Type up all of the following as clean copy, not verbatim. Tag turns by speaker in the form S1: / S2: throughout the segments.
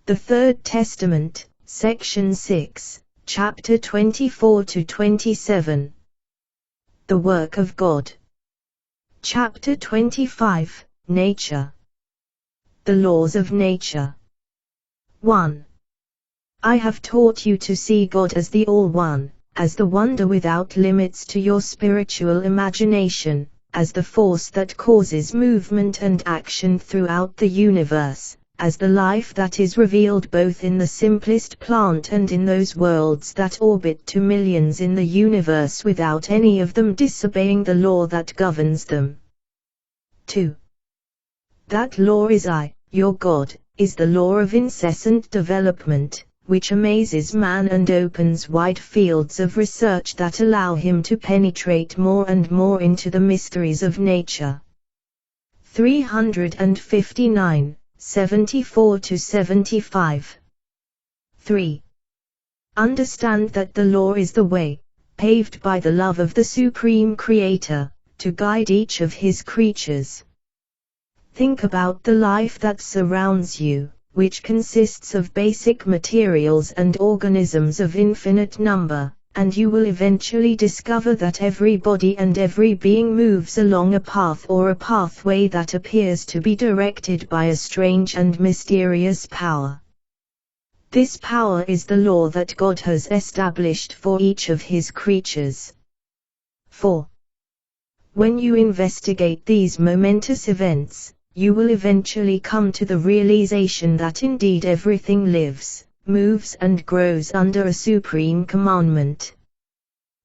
S1: The Third Testament, Section 6, Chapter 24-27. The Work of God. Chapter 25, Nature. The Laws of Nature. 1. I have taught you to see God as the All-One, as the wonder without limits to your spiritual imagination, as the force that causes movement and action throughout the universe, as the life that is revealed both in the simplest plant and in those worlds that orbit to millions in the universe without any of them disobeying the law that governs them. 2. That law is I, your God, is the law of incessant development, which amazes man and opens wide fields of research that allow him to penetrate more and more into the mysteries of nature. 359. 74-75. 3. Understand that the law is the way, paved by the love of the Supreme Creator, to guide each of His creatures. Think about the life that surrounds you, which consists of basic materials and organisms of infinite number, and you will eventually discover that every body and every being moves along a path or a pathway that appears to be directed by a strange and mysterious power. This power is the law that God has established for each of His creatures. 4. When you investigate these momentous events, you will eventually come to the realization that indeed everything lives, moves and grows under a supreme commandment.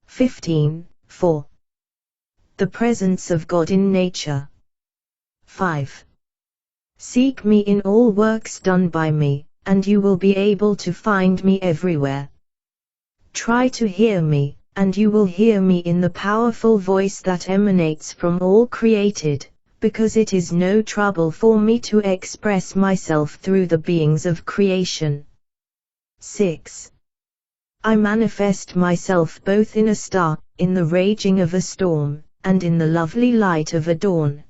S1: 15. 4. The presence of God in nature. 5. Seek me in all works done by me, and you will be able to find me everywhere. Try to hear me, and you will hear me in the powerful voice that emanates from all created, because it is no trouble for me to express myself through the beings of creation. 6. I manifest myself both in a star, in the raging of a storm, and in the lovely light of a dawn.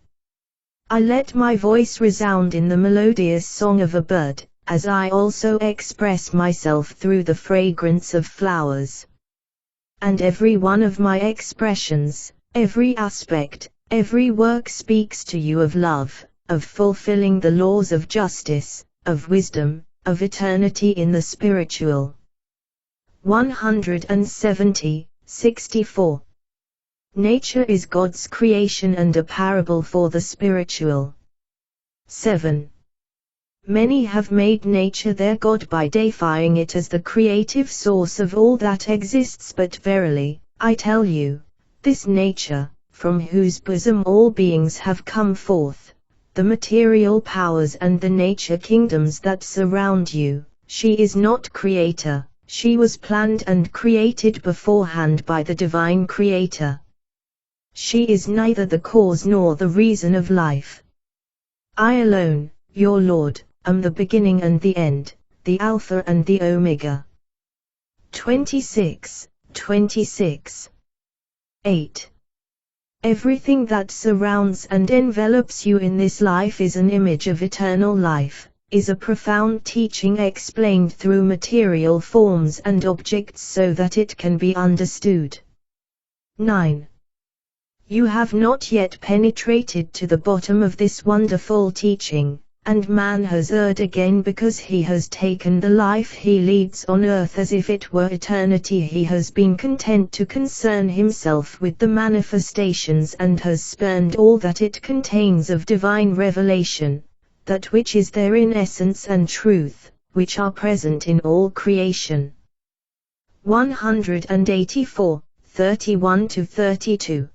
S1: I let my voice resound in the melodious song of a bird, as I also express myself through the fragrance of flowers. And every one of my expressions, every aspect, every work speaks to you of love, of fulfilling the laws of justice, of wisdom, of eternity in the spiritual. 170, 64. Nature is God's creation and a parable for the spiritual. 7. Many have made nature their God by deifying it as the creative source of all that exists, but verily, I tell you, this nature, from whose bosom all beings have come forth, the material powers and the nature kingdoms that surround you, she is not creator, she was planned and created beforehand by the divine Creator. She is neither the cause nor the reason of life. I alone, your Lord, am the beginning and the end, the Alpha and the Omega. 26, 26. 8. Everything that surrounds and envelops you in this life is an image of eternal life, is a profound teaching explained through material forms and objects so that it can be understood. 9. You have not yet penetrated to the bottom of this wonderful teaching, and man has erred again because he has taken the life he leads on earth as if it were eternity. He has been content to concern himself with the manifestations and has spurned all that it contains of divine revelation, that which is therein essence and truth, which are present in all creation. 184, 31-32.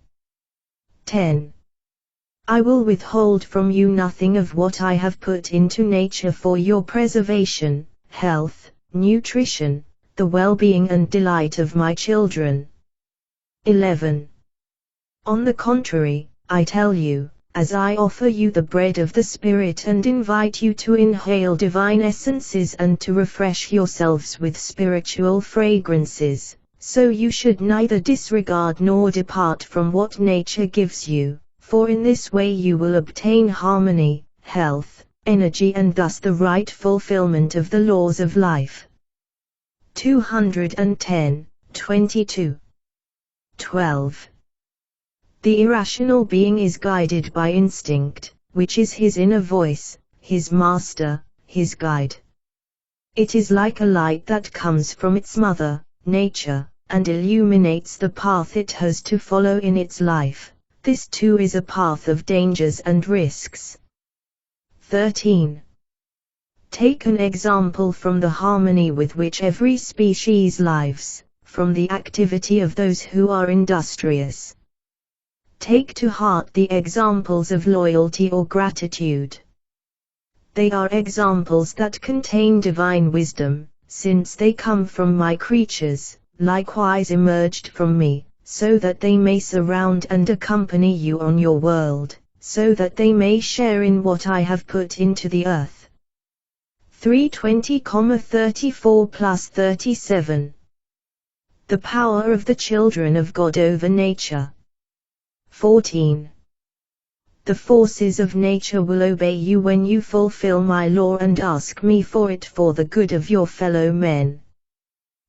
S1: 10. I will withhold from you nothing of what I have put into nature for your preservation, health, nutrition, the well-being and delight of my children. 11. On the contrary, I tell you, as I offer you the bread of the Spirit and invite you to inhale divine essences and to refresh yourselves with spiritual fragrances, so you should neither disregard nor depart from what nature gives you, for in this way you will obtain harmony, health, energy and thus the right fulfillment of the laws of life. 210, 22. 12. The irrational being is guided by instinct, which is his inner voice, his master, his guide. It is like a light that comes from its mother, nature, and illuminates the path it has to follow in its life. This too is a path of dangers and risks. 13. Take an example from the harmony with which every species lives, from the activity of those who are industrious. Take to heart the examples of loyalty or gratitude. They are examples that contain divine wisdom, since they come from my creatures, likewise emerged from me, so that they may surround and accompany you on your world, so that they may share in what I have put into the earth. 320,34+37. The power of the children of God over nature. 14. The forces of nature will obey you when you fulfill my law and ask me for it for the good of your fellow men.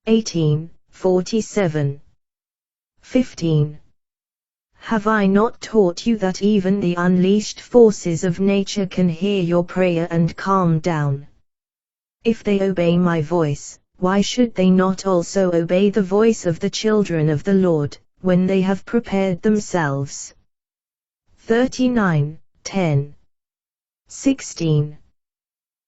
S1: 18:47. 15. Have I not taught you that even the unleashed forces of nature can hear your prayer and calm down? If they obey my voice, why should they not also obey the voice of the children of the Lord, when they have prepared themselves? 39:10. 16.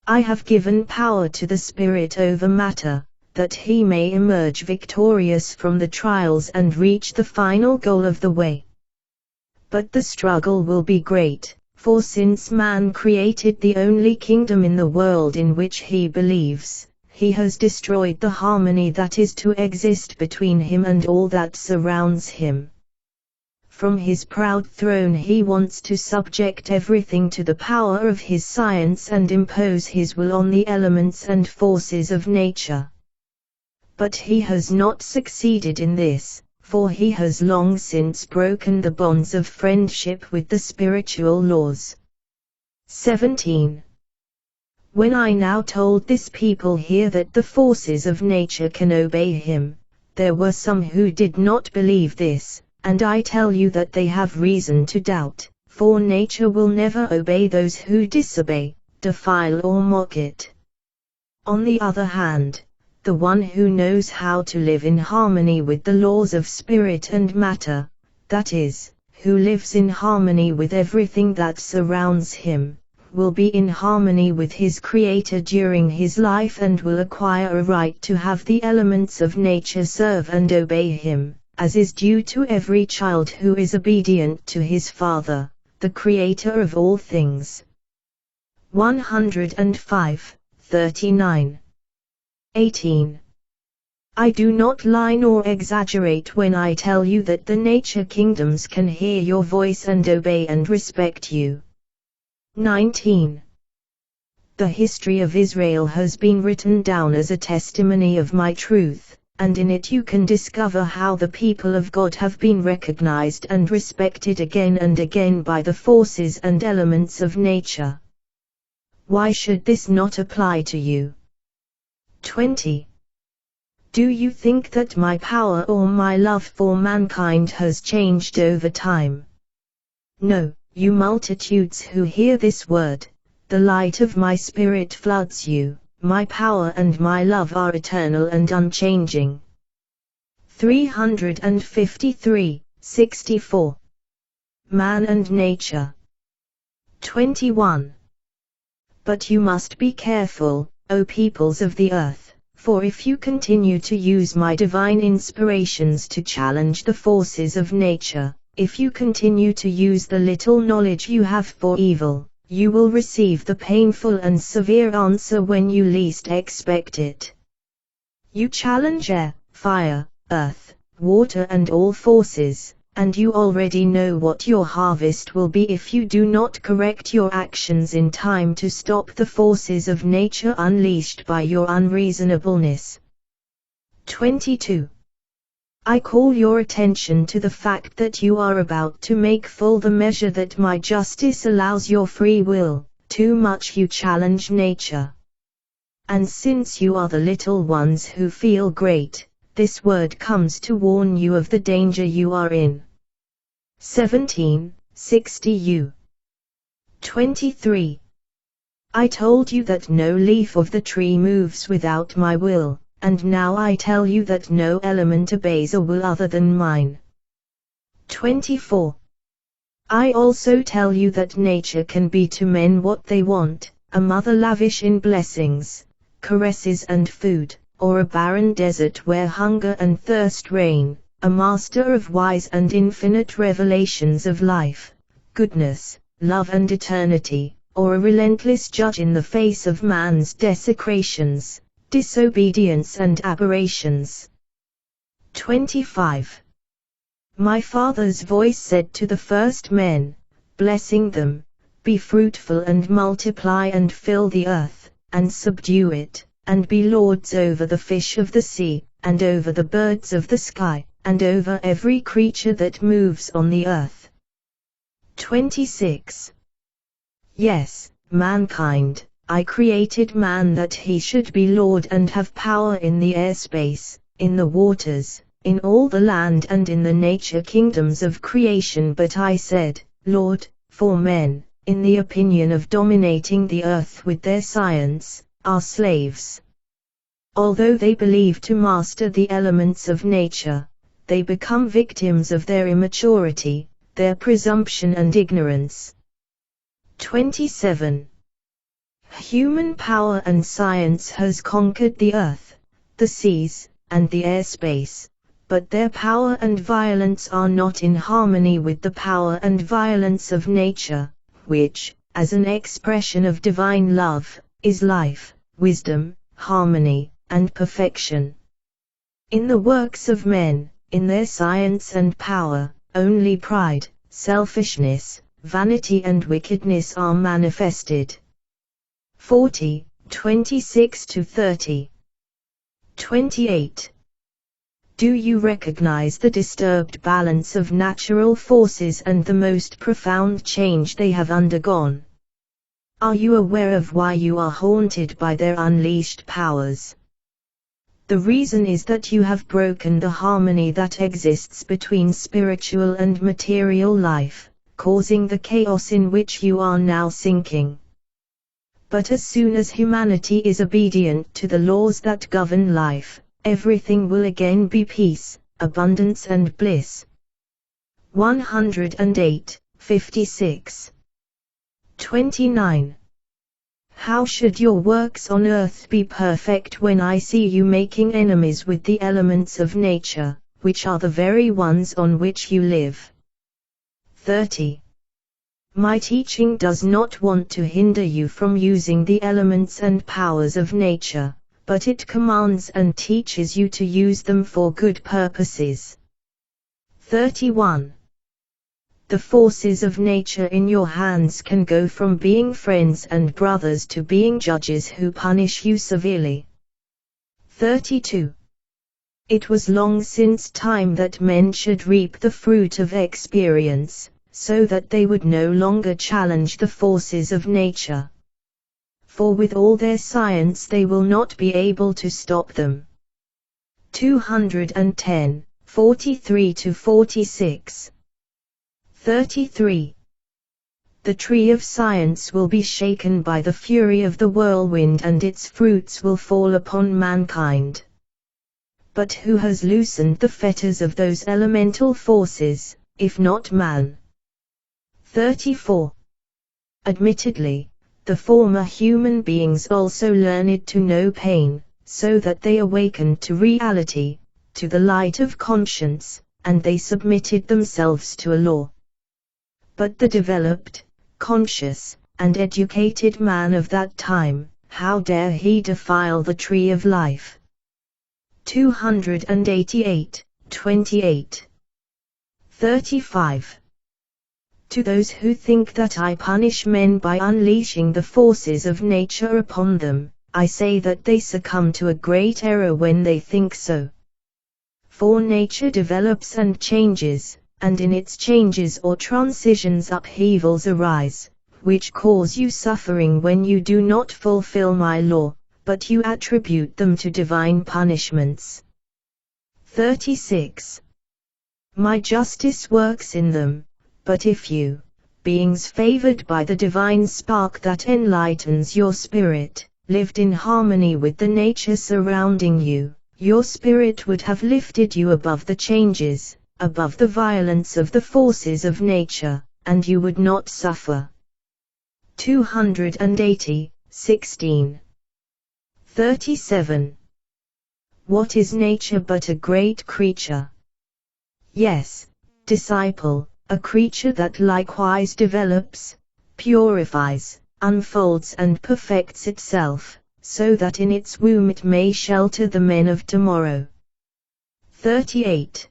S1: I have given power to the Spirit over matter, that he may emerge victorious from the trials and reach the final goal of the way. But the struggle will be great, for since man created the only kingdom in the world in which he believes, he has destroyed the harmony that is to exist between him and all that surrounds him. From his proud throne he wants to subject everything to the power of his science and impose his will on the elements and forces of nature. But he has not succeeded in this, for he has long since broken the bonds of friendship with the spiritual laws. 17. When I now told this people here that the forces of nature can obey him, there were some who did not believe this. And I tell you that they have reason to doubt, for nature will never obey those who disobey, defile or mock it. On the other hand, the one who knows how to live in harmony with the laws of spirit and matter, that is, who lives in harmony with everything that surrounds him, will be in harmony with his Creator during his life and will acquire a right to have the elements of nature serve and obey him, as is due to every child who is obedient to his Father, the Creator of all things. 105:39. 18. I do not lie nor exaggerate when I tell you that the nature kingdoms can hear your voice and obey and respect you. 19. The history of Israel has been written down as a testimony of my truth, and in it you can discover how the people of God have been recognized and respected again and again by the forces and elements of nature. Why should this not apply to you? 20. Do you think that my power or my love for mankind has changed over time? No, you multitudes who hear this word, the light of my Spirit floods you. My power and my love are eternal and unchanging. 353:64. Man and nature. 21. But you must be careful, O peoples of the earth, for if you continue to use my divine inspirations to challenge the forces of nature, if you continue to use the little knowledge you have for evil, you will receive the painful and severe answer when you least expect it. You challenge air, fire, earth, water and all forces, and you already know what your harvest will be if you do not correct your actions in time to stop the forces of nature unleashed by your unreasonableness. 22. I call your attention to the fact that you are about to make full the measure that my justice allows your free will, too much you challenge nature. And since you are the little ones who feel great, this word comes to warn you of the danger you are in. 17:60 U. 23. I told you that no leaf of the tree moves without my will, and now I tell you that no element obeys a will other than mine. 24. I also tell you that nature can be to men what they want, a mother lavish in blessings, caresses and food, or a barren desert where hunger and thirst reign, a master of wise and infinite revelations of life, goodness, love and eternity, or a relentless judge in the face of man's desecrations, disobedience and aberrations. 25. My Father's voice said to the first men, blessing them, be fruitful and multiply and fill the earth, and subdue it, and be lords over the fish of the sea, and over the birds of the sky, and over every creature that moves on the earth. 26. Yes, mankind, I created man that he should be Lord and have power in the airspace, in the waters, in all the land and in the nature kingdoms of creation, but I said, Lord, for men, in the opinion of dominating the earth with their science, are slaves. Although they believe to master the elements of nature, they become victims of their immaturity, their presumption and ignorance. 27. Human power and science has conquered the earth, the seas, and the airspace, but their power and violence are not in harmony with the power and violence of nature, which, as an expression of divine love, is life, wisdom, harmony, and perfection. In the works of men, in their science and power, only pride, selfishness, vanity and wickedness are manifested. 40:26-30. 28. Do you recognize the disturbed balance of natural forces and the most profound change they have undergone? Are you aware of why you are haunted by their unleashed powers? The reason is that you have broken the harmony that exists between spiritual and material life, causing the chaos in which you are now sinking. But as soon as humanity is obedient to the laws that govern life, everything will again be peace, abundance and bliss. 108:56. 29. How should your works on earth be perfect when I see you making enemies with the elements of nature, which are the very ones on which you live? 30. My teaching does not want to hinder you from using the elements and powers of nature, but it commands and teaches you to use them for good purposes. 31. The forces of nature in your hands can go from being friends and brothers to being judges who punish you severely. 32. It was long since time that men should reap the fruit of experience, so that they would no longer challenge the forces of nature. For with all their science they will not be able to stop them. 210:43-46. 33. The tree of science will be shaken by the fury of the whirlwind and its fruits will fall upon mankind. But who has loosened the fetters of those elemental forces, if not man? 34. Admittedly, the former human beings also learned to know pain, so that they awakened to reality, to the light of conscience, and they submitted themselves to a law. But the developed, conscious, and educated man of that time, how dare he defile the tree of life? 288:28. 35. To those who think that I punish men by unleashing the forces of nature upon them, I say that they succumb to a great error when they think so. For nature develops and changes, and in its changes or transitions upheavals arise, which cause you suffering when you do not fulfill my law, but you attribute them to divine punishments. 36. My justice works in them, but if you, beings favored by the divine spark that enlightens your spirit, lived in harmony with the nature surrounding you, your spirit would have lifted you above the changes, above the violence of the forces of nature, and you would not suffer. 280, 16. 37. What is nature but a great creature? Yes, disciple, a creature that likewise develops, purifies, unfolds and perfects itself, so that in its womb it may shelter the men of tomorrow. 38.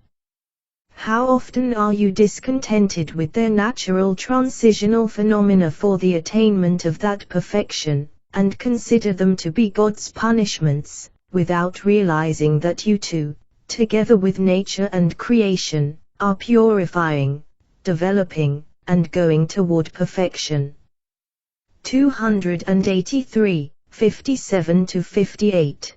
S1: How often are you discontented with their natural transitional phenomena for the attainment of that perfection, and consider them to be God's punishments, without realizing that you too, together with nature and creation, are purifying, developing, and going toward perfection. 283, 57-58.